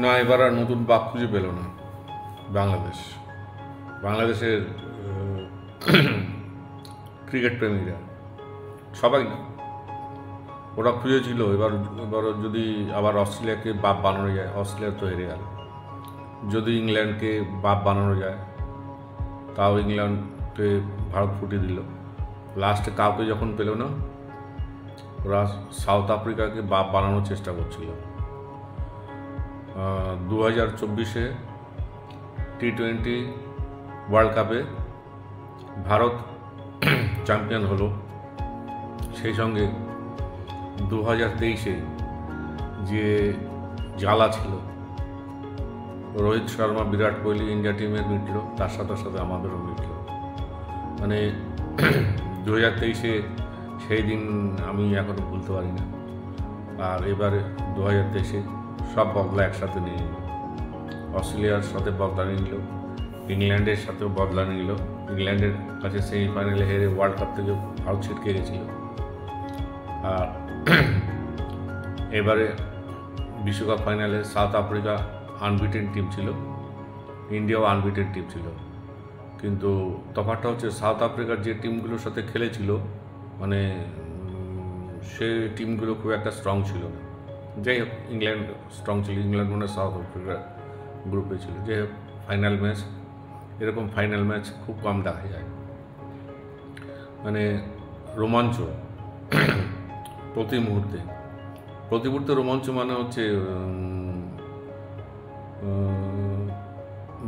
না, এবার আর নতুন বাপ খুঁজে পেল না বাংলাদেশ। বাংলাদেশের ক্রিকেট প্রেমীরা সবাই না, ওরা খুঁজেছিল এবার যদি আবার অস্ট্রেলিয়াকে বাপ বানানো যায়, অস্ট্রেলিয়া তো হেরে গেল। যদি ইংল্যান্ডকে বাপ বানানো যায়, তাও ইংল্যান্ডকে ভারত ফুটিয়ে দিল। লাস্টে কাউকে যখন পেল না, ওরা সাউথ আফ্রিকাকে বাপ বানানোর চেষ্টা করছিল। 2024 টি-20 ওয়ার্ল্ড কাপে ভারত চ্যাম্পিয়ন হলো। সেই সঙ্গে 2023 যে জ্বালা ছিল, রোহিত শর্মা, বিরাট কোহলি ইন্ডিয়া টিমের মিটল, তার সাথে সাথে আমাদেরও মিটল। মানে 2023 সেই দিন আমি এখনো ভুলতে পারি না। আর এবারে 2023 সব বদলা একসাথে নিয়ে নিল। অস্ট্রেলিয়ার সাথে বদলা নিয়ে নিল, ইংল্যান্ডের সাথেও বদলা নিয়ে নিল। ইংল্যান্ডের কাছে সেমিফাইনালে হেরে ওয়ার্ল্ড কাপ থেকে ভারত ছিটকে গেছিল। আর এবারে বিশ্বকাপ ফাইনালে সাউথ আফ্রিকা আনবিটেন টিম ছিল, ইন্ডিয়াও আনবিটেন টিম ছিল। কিন্তু তফাৎটা হচ্ছে সাউথ আফ্রিকার যে টিমগুলোর সাথে খেলেছিল, মানে সে টিমগুলো খুব একটা স্ট্রং ছিল না। যাই হোক, ইংল্যান্ড স্ট্রং ছিল, ইংল্যান্ড মানে সাউথ আফ্রিকার গ্রুপে ছিল। যাই হোক, ফাইনাল ম্যাচ, এরকম ফাইনাল ম্যাচ খুব কম দেখা যায়। মানে রোমাঞ্চ প্রতি মুহূর্তে রোমাঞ্চ, মানে হচ্ছে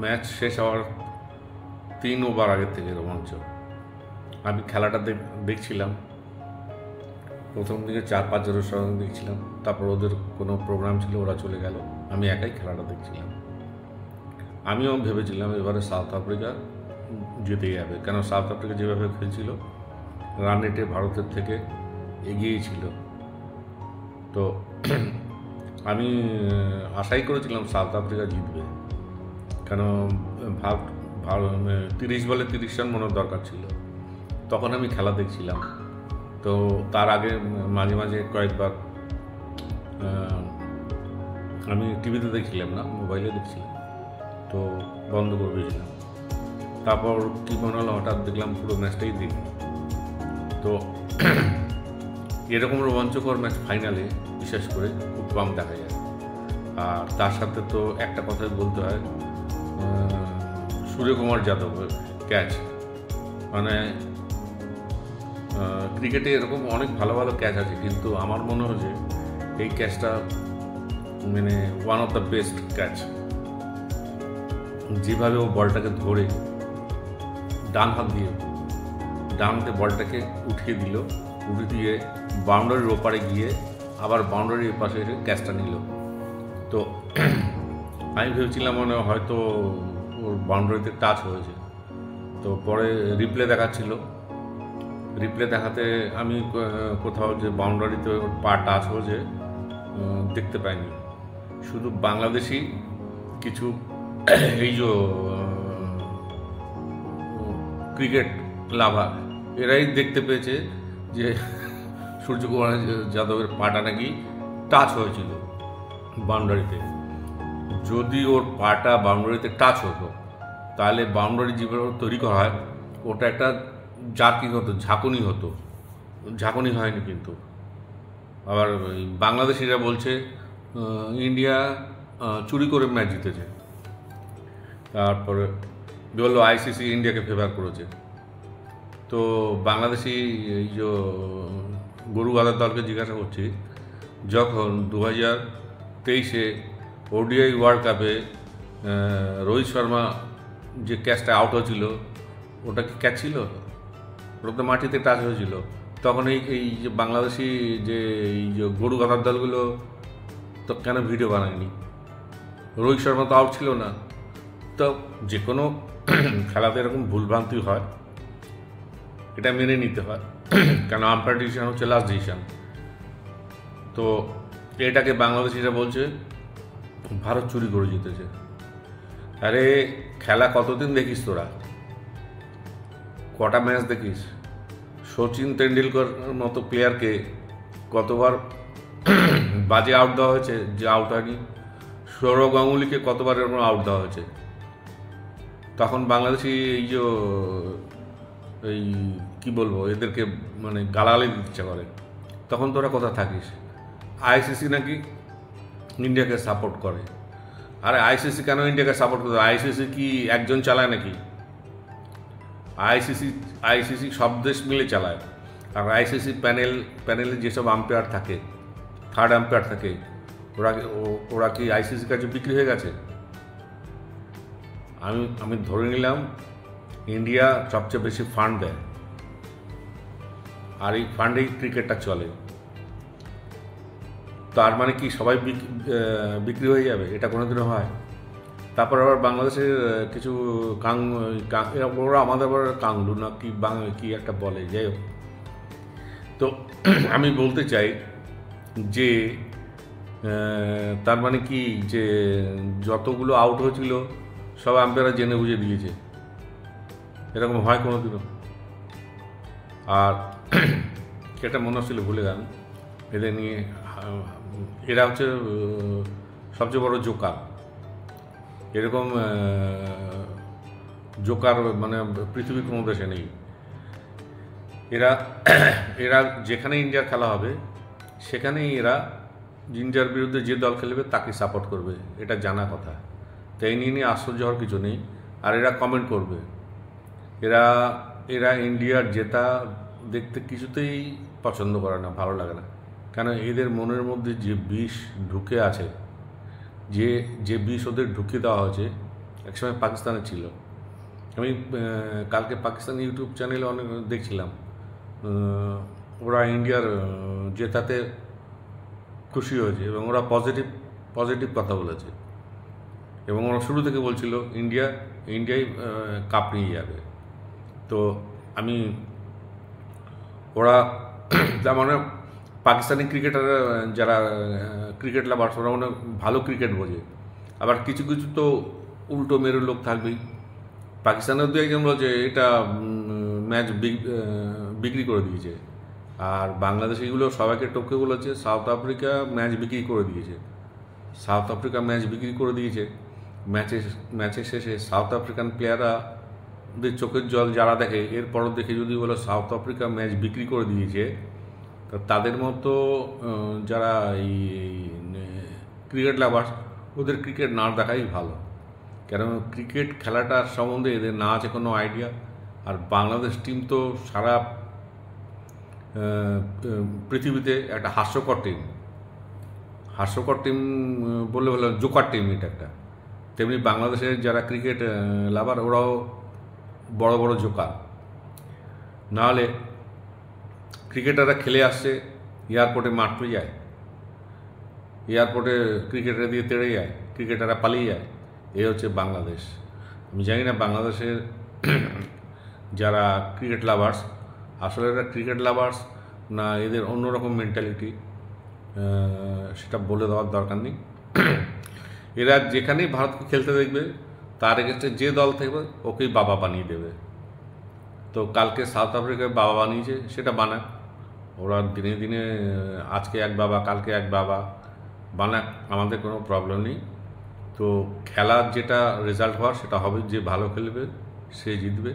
ম্যাচ শেষ হওয়ার 3 ওভার আগের থেকে রোমাঞ্চ। আমি খেলাটা দেখছিলাম, প্রথম দিকে 4-5 জনের সঙ্গে দেখছিলাম, তারপর ওদের কোনো প্রোগ্রাম ছিল, ওরা চলে গেল, আমি একাই খেলাটা দেখছিলাম। আমিও ভেবেছিলাম এবারে সাউথ আফ্রিকা জিতে যাবে, কেন সাউথ আফ্রিকা যেভাবে খেলছিল, রান রেটে ভারতের থেকে এগিয়েই ছিল। তো আমি আশাই করেছিলাম সাউথ আফ্রিকা জিতবে, কেন 30 বলে 30 রান মনে দরকার ছিল। তখন আমি খেলা দেখছিলাম। তো তার আগে মাঝে মাঝে কয়েকবার আমি টিভিতে দেখছিলাম না, মোবাইলে দেখছিলাম, তো বন্ধ করে দিয়েছিলাম। তারপর কী মনে হলো, হঠাৎ দেখলাম পুরো ম্যাচটাই দেখি। তো এরকম রোমাঞ্চকর ম্যাচ ফাইনালে বিশেষ করে খুব কম দেখা যায়। আর তার সাথে তো একটা কথাই বলতে হয়, সূর্যকুমার যাদবের ক্যাচ, মানে ক্রিকেটে এরকম অনেক ভালো ভালো ক্যাচ আছে, কিন্তু আমার মনে হচ্ছে এই ক্যাচটা মানে one of the best catch. যেভাবে ও বলটাকে ধরে ডান হাতে বলটাকে উঠিয়ে দিল, উঠে দিয়ে বাউন্ডারির ওপারে গিয়ে আবার বাউন্ডারির পাশে এসে ক্যাচটা নিল। তো আমি ভেবেছিলাম মানে হয়তো ওর বাউন্ডারিতে টাচ হয়েছে। তো পরে রিপ্লে দেখাতে আমি কোথাও যে বাউন্ডারিতে ওর পা টাচ হয়েছে দেখতে পাইনি। শুধু বাংলাদেশি কিছু এই যে ক্রিকেট লাভার, এরাই দেখতে পেয়েছে যে সূর্যকুমার যাদবের পাটা নাকি টাচ হয়েছিল বাউন্ডারিতে। যদি ওর পাটা বাউন্ডারিতে টাচ হতো, তাহলে বাউন্ডারি যেভাবে তৈরি করা হয়, ওটা একটা জার্কিং হতো, ঝাঁকুনি হয়নি। কিন্তু আবার বাংলাদেশিরা বলছে ইন্ডিয়া চুরি করে ম্যাচ জিতেছে। তারপরে বললো আইসিসি ইন্ডিয়াকে ফেভার করেছে। তো বাংলাদেশি এই যে গরু গাদার দলকে জিজ্ঞাসা করছি, যখন 2023 ওডিআই ওয়ার্ল্ড কাপে রোহিত শর্মা যে ক্যাচটা আউট হয়েছিল, ওটা কি ক্যাচ ছিল? ওটা তো মাটিতে টাচ হয়েছিল। তখন এই যে বাংলাদেশি যে এই যে গরু গাদার দলগুলো তো কেন ভিডিও বানায়নি? রোহিত শর্মা তো আউট ছিল না। তো যে কোনো খেলাতে এরকম ভুলভ্রান্তি হয়, এটা মেনে নিতে হয়, কেন আম্পায়ার ডিসিশন হচ্ছে লাস্ট ডিসিশন। তো এটাকে বাংলাদেশিরা বলছে ভারত চুরি করে জিতেছে। আরে খেলা কতদিন দেখিস তোরা? কটা ম্যাচ দেখিস? সচিন তেন্ডুলকর মতো প্লেয়ারকে কতবার বাজে আউট দেওয়া হয়েছে যে আউট হয়নি। সৌরভ গাঙ্গুলিকে কতবার এরকম আউট দেওয়া হয়েছে, তখন বাংলাদেশি এই যে এই কী বলবো এদেরকে মানে গালাগালি দিতে ইচ্ছা করে, তখন তোরা কোথা থাকিস? আইসিসি নাকি ইন্ডিয়াকে সাপোর্ট করে। আরে আইসিসি কেন ইন্ডিয়াকে সাপোর্ট করে? আইসিসি কি একজন চালায় নাকি? আইসিসি সব দেশ মিলে চালায়। আর আইসিসি প্যানেলে যেসব আম্পায়ার থাকে, থার্ড আম্পায়ার থাকে, ওরা কি আইসিসির কাছে বিক্রি হয়ে গেছে? আমি ধরে নিলাম ইন্ডিয়া সবচেয়ে বেশি ফান্ড দেয়, আর এই ফান্ডেই ক্রিকেটটা চলে। তার মানে কি সবাই বিক্রি হয়ে যাবে? এটা কোনোদিনও হয়? তারপর আবার বাংলাদেশের কিছু ওরা আমাদের আবার কাংলু না কি একটা বলে, যাই হোক। তো আমি বলতে চাই যে তার মানে কি যে যতগুলো আউট হয়েছিল সব আম্পায়াররা জেনে বুঝে দিয়েছে? এরকম হয় কোনোদিনও? আর এটা মনে হচ্ছিল ভুলে গেলাম এদের নিয়ে, এরা হচ্ছে সবচেয়ে বড় জোকার। এরকম জোকার মানে পৃথিবীর কোনো দেশে নেই। এরা যেখানে ইন্ডিয়ার খেলা হবে সেখানেই এরা ইন্ডিয়ার বিরুদ্ধে যে দল খেলবে তাকে সাপোর্ট করবে, এটা জানা কথা। তাই নিয়ে আশ্চর্য হওয়ার কিছু নেই। আর এরা কমেন্ট করবে, এরা ইন্ডিয়ার জেতা দেখতে কিছুতেই পছন্দ করে না, ভালো লাগে না। কেন? এদের মনের মধ্যে যে বিষ ঢুকে আছে, যে বিষ ওদের ঢুকিয়ে দেওয়া হয়েছে, একসময় পাকিস্তানে ছিল। আমি কালকে পাকিস্তান ইউটিউব চ্যানেলে অনেক দেখছিলাম, ওরা ইন্ডিয়ার জেতাতে খুশি হয়েছে এবং ওরা পজিটিভ কথা বলেছে, এবং ওরা শুরু থেকে বলছিল ইন্ডিয়াই কাপ নিয়ে যাবে। তো ওরা তার মানে পাকিস্তানি ক্রিকেটার যারা ক্রিকেট লাভার্স, ওরা মানে ভালো ক্রিকেট বোঝে। আবার কিছু কিছু তো উল্টো মেরু লোক থাকবেই। পাকিস্তানের দু একজন বলছে এটা ম্যাচ বিক্রি করে দিয়েছে, আর বাংলাদেশ এগুলো সবাইকে টপকে বলেছে সাউথ আফ্রিকা ম্যাচ বিক্রি করে দিয়েছে। ম্যাচের শেষে সাউথ আফ্রিকান প্লেয়াররা চোখের জল যারা দেখে, এরপরও দেখে যদি বলে সাউথ আফ্রিকা ম্যাচ বিক্রি করে দিয়েছে, তো তাদের মতো যারা এই ক্রিকেট লাভার্স, ওদের ক্রিকেট না দেখাই ভালো। কারণ ক্রিকেট খেলাটার সম্বন্ধে এদের না আছে কোনো আইডিয়া। আর বাংলাদেশ টিম তো সারা পৃথিবীতে একটা হাস্যকর টিম বললে জোকার টিম এটা একটা। তেমনি বাংলাদেশের যারা ক্রিকেট লাভার, ওরাও বড় বড় জোকার। নাহলে ক্রিকেটাররা খেলে আসছে, এয়ারপোর্টে মারতে যায়, এয়ারপোর্টে ক্রিকেটার দিয়ে তেড়ে যায়, ক্রিকেটাররা পালিয়ে যায়। এই হচ্ছে বাংলাদেশ। আমি জানি না বাংলাদেশের যারা ক্রিকেট লাভার্স, আসলে এরা ক্রিকেট লাভার্স না এদের অন্যরকম মেন্টালিটি, সেটা বলে দেওয়ার দরকার নেই। এরা যেখানেই ভারতকে খেলতে দেখবে, তার এগেন্সটে যে দল থাকবে ওকেই বাবা বানিয়ে দেবে। তো কালকে সাউথ আফ্রিকায় বাবা বানিয়েছে, সেটা বানাক। ওরা দিনে দিনে আজকে এক বাবা, কালকে এক বাবা বানাক, আমাদের কোনো প্রবলেম নেই। তো খেলার যেটা রেজাল্ট হওয়ার সেটা হবে, যে ভালো খেলবে সে জিতবে,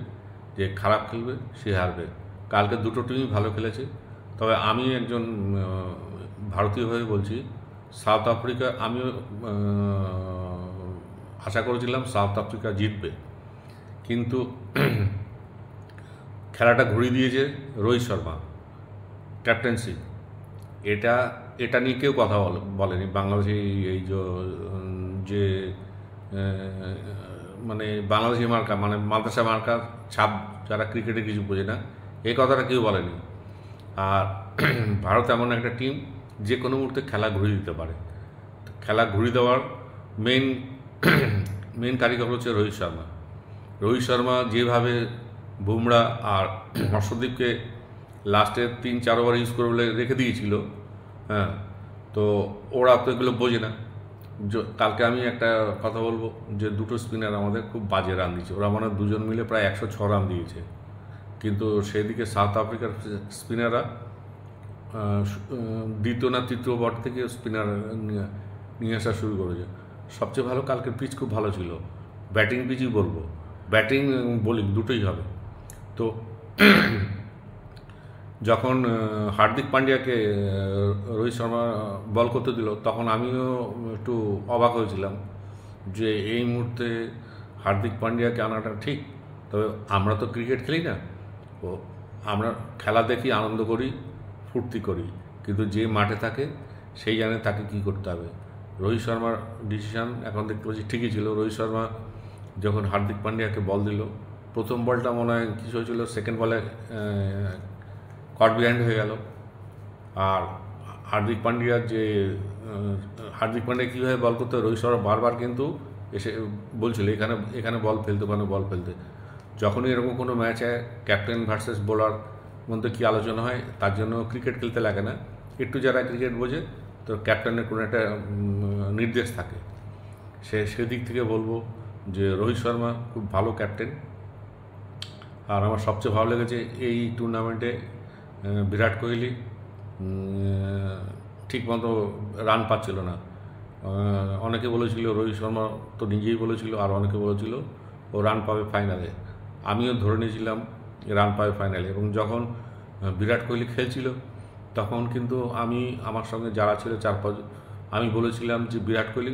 যে খারাপ খেলবে সে হারবে। কালকে দুটো টিমই ভালো খেলেছে, তবে আমি একজন ভারতীয় হয়ে বলছি, সাউথ আফ্রিকা আমিও আশা করেছিলাম সাউথ আফ্রিকা জিতবে, কিন্তু খেলাটা ঘুরিয়ে দিয়েছে রোহিত শর্মা ক্যাপ্টেন্সি। এটা নিয়ে কেউ কথা বলেনি। বাংলাদেশি এই যে মানে বাংলাদেশি মার্কা, মানে মাদ্রাসা মার্কা ছাপ, যারা ক্রিকেটে কিছু বোঝে না, এই কথাটা কেউ বলেনি। আর ভারত এমন একটা টিম যে কোনো মুহূর্তে খেলা ঘুরিয়ে দিতে পারে। খেলা ঘুরিয়ে দেওয়ার মেন কারিগর হচ্ছে রোহিত শর্মা যেভাবে বুমরা আর হর্ষদীপকে লাস্টের 3-4 ওভার ইউজ করে বলে রেখে দিয়েছিল, হ্যাঁ, তো ওরা তো এগুলো বোঝে না। কালকে আমি একটা কথা বলবো যে দুটো স্পিনার আমাদের খুব বাজে রান দিয়েছে, ওরা মানে দুজন মিলে প্রায় 106 রান দিয়েছে, কিন্তু সেদিকে সাউথ আফ্রিকার স্পিনাররা দ্বিতীয় না তৃতীয় ওভার থেকে স্পিনার নিয়ে আসা শুরু করেছে। সবচেয়ে ভালো কালকের পিচ খুব ভালো ছিল, ব্যাটিং পিচই বলবো, ব্যাটিং বোলিং দুটোই হবে। তো যখন হার্দিক পান্ডিয়াকে রোহিত শর্মা বল করতে দিল, তখন আমিও একটু অবাক হয়েছিলাম যে এই মুহূর্তে হার্দিক পান্ডিয়াকে আনাটা ঠিক। তবে আমরা তো ক্রিকেট খেলি না, ও আমরা খেলা দেখি, আনন্দ করি, ফুর্তি করি, কিন্তু যে মাঠে থাকে সেই জানে তাকে কী করতে হবে। রোহিত শর্মার ডিসিশান এখন দেখতে পাচ্ছি ঠিকই ছিল। রোহিত শর্মা যখন হার্দিক পান্ডিয়াকে বল দিল, প্রথম বলটা মনে হয় কিছু হয়েছিল, সেকেন্ড বলে কট বিহাইন্ড হয়ে গেল। আর হার্দিক পান্ডিয়া কীভাবে বল করতে, রোহিত শর্মা বারবার কিন্তু এসে বলছিল এখানে এখানে বল ফেলতে, ওখানে বল ফেলতে। যখনই এরকম কোনো ম্যাচে ক্যাপ্টেন ভার্সেস বোলার মধ্যে কী আলোচনা হয়, তার জন্য ক্রিকেট খেলতে লাগে না, একটু যারা ক্রিকেট বোঝে তো ক্যাপ্টেনের কোনো একটা নির্দেশ থাকে। সেদিক থেকে বলবো যে রোহিত শর্মা খুব ভালো ক্যাপ্টেন। আর আমার সবচেয়ে ভালো লেগেছে এই টুর্নামেন্টে বিরাট কোহলি ঠিকমতো রান পাচ্ছিল না। অনেকে বলেছিল, রোহিত শর্মা তো নিজেই বলেছিল, আর অনেকে বলেছিল ও রান পাবে ফাইনালে। আমিও ধরে নিয়েছিলাম রান পাবে ফাইনালে। এবং যখন বিরাট কোহলি খেলছিল তখন কিন্তু আমার সঙ্গে যারা ছিল 4-5, আমি বলেছিলাম যে বিরাট কোহলি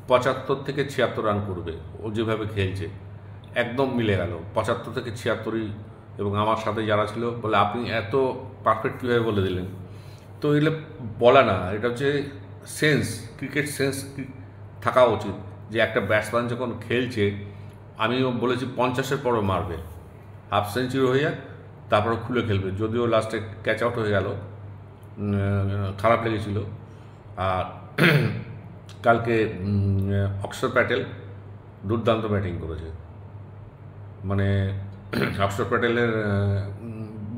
75 থেকে 76 রান করবে, ও যেভাবে খেলছে একদম মিলে গেল 75 থেকে 76ই। এবং আমার সাথে যারা ছিল বলে আপনি এত পারফেক্ট কীভাবে বলে দিলেন। তো এগুলো বলা না, এটা হচ্ছে সেন্স, ক্রিকেট সেন্স থাকা উচিত যে একটা ব্যাটসম্যান যখন খেলছে, আমিও বলেছি 50-এর পরও মারবে, হাফ সেঞ্চুরি হয়ে যাক তারপরে খুলে খেলবে। যদিও লাস্টে ক্যাচ আউট হয়ে গেল, খারাপ লেগেছিল। আর কালকে অক্ষর প্যাটেল দুর্দান্ত ব্যাটিং করেছে, মানে অক্ষর প্যাটেলের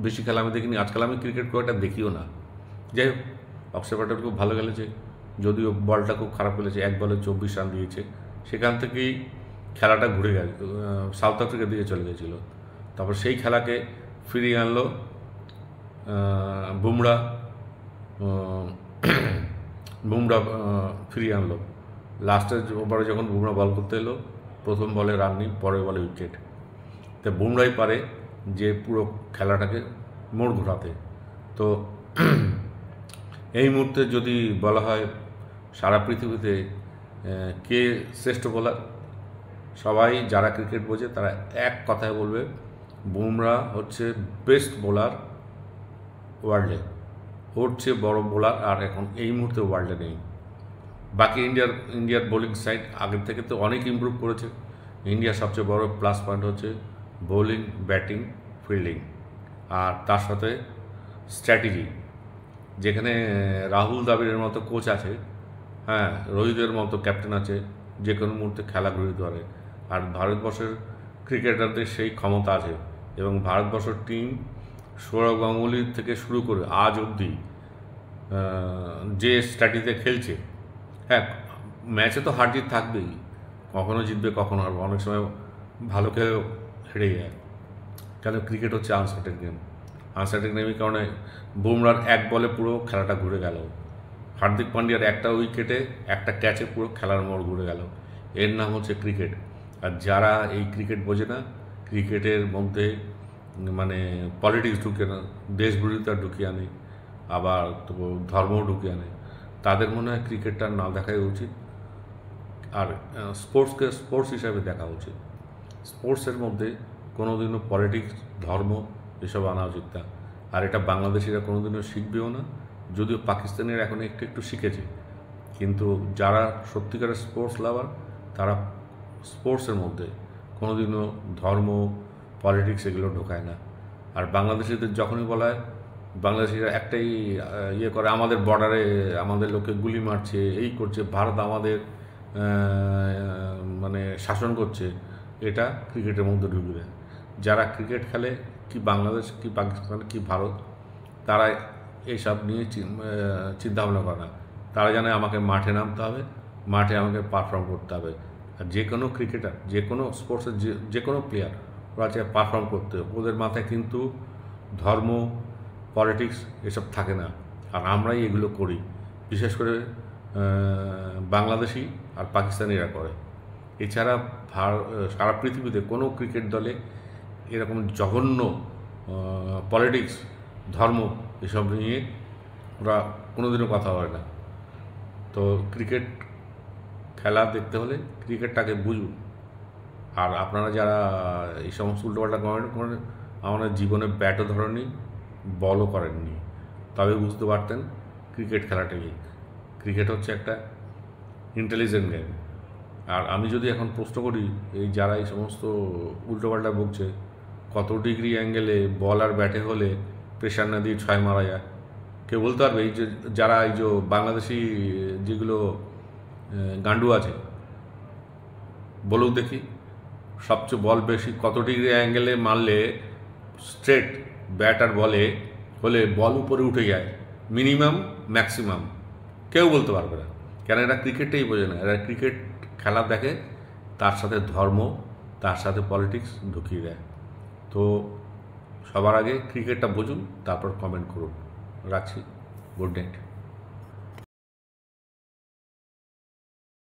বেশি খেলা আমি দেখিনি। আজকাল আমি ক্রিকেট খুব একটা দেখিও না। যাই হোক, অক্ষর প্যাটেল খুব ভালো খেলেছে, যদিও বলটা খুব খারাপ খেলেছে, 1 বলে 24 রান দিয়েছে। সেখান থেকেই খেলাটা ঘুরে গেল, সাউথ আফ্রিকার দিকে চলে গেছিলো। তারপর সেই খেলাকে ফিরিয়ে আনলো বুমরা ফিরিয়ে আনলো। লাস্টের ওভারে যখন বুমরা বল করতে এলো, প্রথম বলে রান নেই, পরের বলে উইকেট। তো বুমরাই পারে যে পুরো খেলাটাকে মোড় ঘোরাতে। তো এই মুহূর্তে যদি বলা হয় সারা পৃথিবীতে কে শ্রেষ্ঠ বোলার, সবাই যারা ক্রিকেট বোঝে তারা এক কথায় বলবে বুমরা হচ্ছে বেস্ট বোলার ওয়ার্ল্ডে। ওর চেয়ে বড় বোলার আর এখন এই মুহূর্তে ওয়ার্ল্ডে নেই। বাকি ইন্ডিয়ার বোলিং সাইড আগের থেকে তো অনেক ইমপ্রুভ করেছে। ইন্ডিয়ার সবচেয়ে বড় প্লাস পয়েন্ট হচ্ছে বোলিং, ব্যাটিং, ফিল্ডিং, আর তার সাথে স্ট্র্যাটেজি। যেখানে রাহুল দ্রাবিড়ের মতো কোচ আছে, হ্যাঁ, রোহিতের মতো ক্যাপ্টেন আছে, যে কোনো মুহূর্তে খেলা ঘুরে দিতে পারে। আর ভারতবর্ষের ক্রিকেটারদের সেই ক্ষমতা আছে। এবং ভারতবর্ষের টিম সৌরভ গাঙ্গুলি থেকে শুরু করে আজ অবধি যে স্ট্র্যাটেজিতে খেলছে, হ্যাঁ, ম্যাচে তো হার জিত থাকবেই, কখনো জিতবে কখনো হারবে, অনেক সময় ভালো খেলেও হেরে যায়। কেন, ক্রিকেট হচ্ছে আনসার্টেন গেম। আনসার্টেন গেমের কারণে বুমরার 1 বলে পুরো খেলাটা ঘুরে গেল, হার্দিক পান্ডিয়ার একটা উইকেটে একটা ক্যাচে পুরো খেলার মোড় ঘুরে গেল। এর নাম হচ্ছে ক্রিকেট। আর যারা এই ক্রিকেট বোঝে না, ক্রিকেটের মধ্যে মানে পলিটিক্স ঢুকে না, দেশ বিরোধিতা ঢুকিয়ে আনে, আবার তো ধর্মও ঢুকিয়ে আনে, তাদের মনে হয় ক্রিকেটটা না দেখাই উচিত। আর স্পোর্টসকে স্পোর্টস হিসাবে দেখা উচিত। স্পোর্টসের মধ্যে কোনোদিনও পলিটিক্স, ধর্ম এসব আনা উচিত না। আর এটা বাংলাদেশিরা কোনোদিনও শিখবেও না, যদিও পাকিস্তানিরা এখন একটু একটু শিখেছে। কিন্তু যারা সত্যিকারের স্পোর্টস লাভার, তারা স্পোর্টসের মধ্যে কোনোদিনও ধর্ম, পলিটিক্স এগুলো ঢোকায় না। আর বাংলাদেশিদের যখনই বলা হয়, বাংলাদেশিরা একটাই ইয়ে করে, আমাদের বর্ডারে আমাদের লোকে গুলি মারছে, এই করছে, ভারত আমাদের মানে শাসন করছে, এটা ক্রিকেটের মধ্যে ঢুকে দেয়। যারা ক্রিকেট খেলে, কি বাংলাদেশ, কি পাকিস্তান, কি ভারত, তারা এইসব নিয়ে চিন্তাভাবনা করে না। তারা জানে আমাকে মাঠে নামতে হবে, মাঠে আমাকে পারফর্ম করতে হবে। আর যে কোনো ক্রিকেটার, যে কোনো স্পোর্টসের যে কোনো প্লেয়ার, ওরা চায় পারফর্ম করতে, ওদের মাথায় কিন্তু ধর্ম, পলিটিক্স এসব থাকে না। আর আমরাই এগুলো করি, বিশেষ করে বাংলাদেশি আর পাকিস্তানিরা করে। এছাড়া সারা পৃথিবীতে কোনো ক্রিকেট দলে এরকম জঘন্য পলিটিক্স, ধর্ম এসব নিয়ে ওরা কোনোদিনও কথা বলে না। তো ক্রিকেট খেলা দেখতে হলে ক্রিকেটটাকে বুঝুন। আর আপনারা যারা এই সমস্ত উল্টোপাল্টা কমেন্ট করেন, আমাদের জীবনে ব্যাটও ধরেননি, বলও করেননি, তবে বুঝতে পারতেন ক্রিকেট খেলাটা কি। ক্রিকেট হচ্ছে একটা ইন্টেলিজেন্ট গেম। আর আমি যদি এখন প্রশ্ন করি, এই যারা এই সমস্ত উল্টোপাল্টা বকছে, কত ডিগ্রি অ্যাঙ্গেলে বল আর ব্যাটে হলে প্রেশার না দিয়ে 6 মারা যায়, কেউ বলতে পারবে? এই যে যারা এই যে বাংলাদেশি যেগুলো গান্ডু আছে, বলুক দেখি, সবচেয়ে বল বেশি কত ডিগ্রি অ্যাঙ্গেলে মারলে স্ট্রেট ব্যাট আর বলে হলে বল উপরে উঠে যায়, মিনিমাম ম্যাক্সিমাম? কেউ বলতে পারবে না। কেন? এরা ক্রিকেটটাই বোঝে না। এরা ক্রিকেট খেলা দেখে, তার সাথে ধর্ম, তার সাথে পলিটিক্স ঢুকিয়ে দেয়। তো সবার আগে ক্রিকেটটা বুঝুন, তারপর কমেন্ট করুন। রাখছি, গুড নাইট।